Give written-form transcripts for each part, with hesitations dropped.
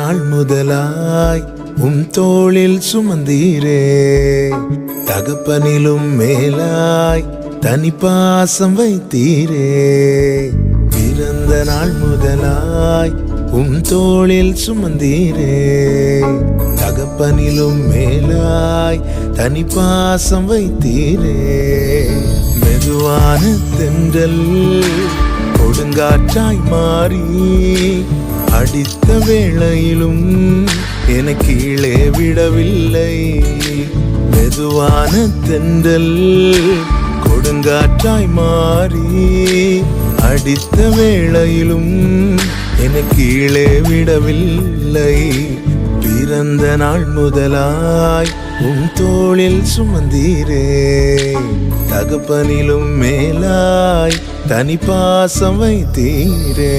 நாள் முதலாய் தோளில் சுமந்தீரே, தகப்பனிலும் மேலாய் தனி பாசம் வைத்தீரே. பிறந்த நாள் முதலாய் தோளில் சுமந்தீரே, தகப்பனிலும் மேலாய் தனி பாசம் வைத்தீரே. மெதுவான தென்றல் கொடுங்காற்றாய் மாறி அடித்த வேளையிலும் என கீழே விடவில்லை. மெதுவான தென்றல் கொடுங்காற்றாய் மாறி அடித்த வேளையிலும் என கீழே விடவில்லை. பிறந்த நாள் முதலாய் தோளில் சுமந்தீரே, தகப்பனிலும் மேலாய் தனி பாசம் வைத்தீரே.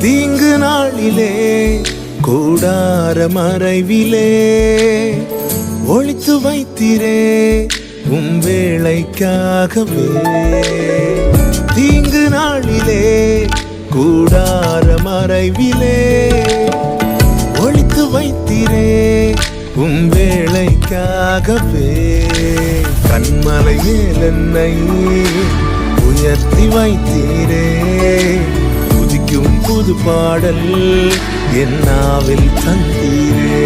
தீங்கு நாளிலே கூடார மறைவிலே ஒளித்து வைத்தீரே வேளைக்காகவே. தீங்கு நாளிலே கூடார மறைவிலே ஒளித்து வைத்தீரே வேளைக்காகவே. கண்மலை மேல் என்னை உயர்த்தி வைத்தீரே, துதிக்கும் புது பாடல் என் நாவில் தந்தீரே.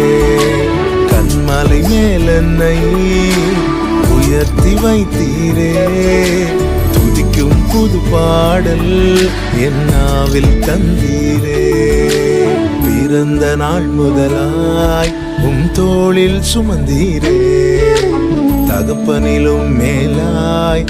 கண்மலை மேல் என்னை உயர்த்தி வைத்தீரே, துதிக்கும் புது பாடல் என் நாவில் தந்தீரே. பிறந்த நாள் முதலாய் தோளில் சுமந்தீரே, தகப்பனிலும் மேலாய்